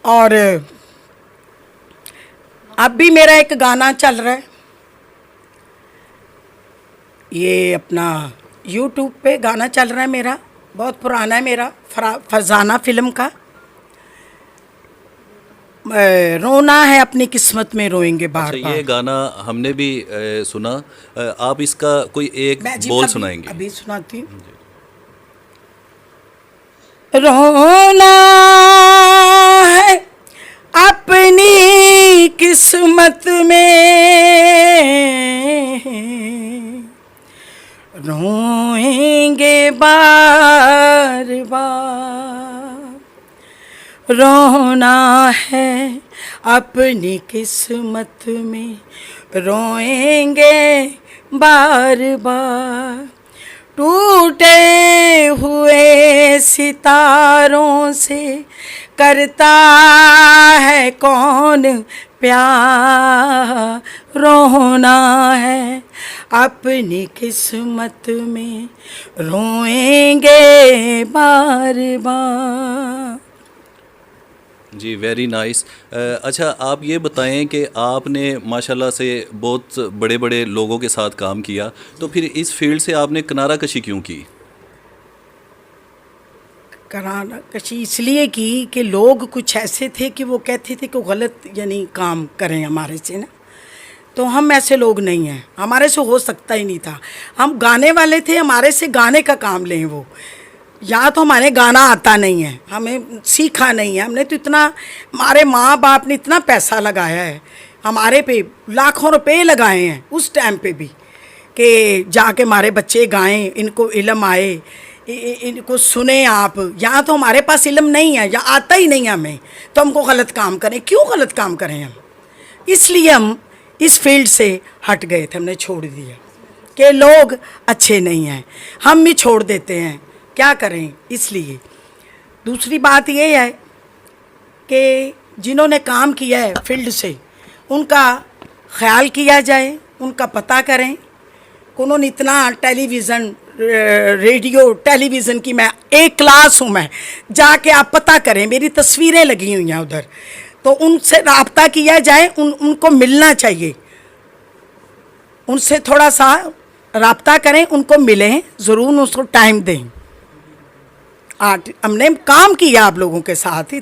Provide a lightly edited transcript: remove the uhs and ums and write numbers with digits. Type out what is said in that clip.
और अब भी मेरा एक गाना चल रहा है, ये अपना यूट्यूब पे गाना चल रहा है मेरा, बहुत पुराना है मेरा, फरजाना फिल्म का। रोना है अपनी किस्मत में रोएंगे बार अच्छा, बार। ये गाना हमने भी सुना। आप इसका कोई एक बोल सुनाएंगे? अभी सुनाती हूँ। रोना है अपनी किस्मत में, रोएंगे बार बार। रोना है अपनी किस्मत में, रोएंगे बार बार। टूटे हुए सितारों से करता है कौन प्यार। रोना है अपनी किस्मत में, रोएंगे बार बार। जी, वेरी नाइस। अच्छा, आप ये बताएं कि आपने माशाल्लाह से बहुत बड़े बड़े लोगों के साथ काम किया, तो फिर इस फील्ड से आपने किनारा कशी क्यों की? किनारा कशी इसलिए की कि लोग कुछ ऐसे थे कि वो कहते थे कि गलत यानी काम करें हमारे से ना, तो हम ऐसे लोग नहीं हैं, हमारे से हो सकता ही नहीं था। हम गाने वाले थे, हमारे से गाने का काम लें वो, या तो हमारे गाना आता नहीं है, हमें सीखा नहीं है, हमने तो इतना, हमारे माँ बाप ने इतना पैसा लगाया है हमारे पे, लाखों रुपए लगाए हैं उस टाइम पे भी, कि जाके हमारे बच्चे गाएं, इनको इल्म आए, इनको सुने आप। यहाँ तो हमारे पास इल्म नहीं है, या आता ही नहीं है हमें, तो हमको गलत काम करें। क्यों गलत काम करें हम? इसलिए हम इस फील्ड से हट गए थे, हमने छोड़ दिया कि लोग अच्छे नहीं हैं, हम भी छोड़ देते हैं, क्या करें। इसलिए दूसरी बात ये है कि जिन्होंने काम किया है फील्ड से, उनका ख्याल किया जाए, उनका पता करें। उन्होंने इतना टेलीविज़न, रेडियो टेलीविज़न की मैं एक क्लास हूँ, मैं जाके आप पता करें, मेरी तस्वीरें लगी हुई हैं उधर, तो उनसे रब्ता किया जाए, उनको मिलना चाहिए, उनसे थोड़ा सा रब्ता करें, उनको मिलें ज़रूर, उसको टाइम दें। हमने काम किया आप लोगों के साथ ही।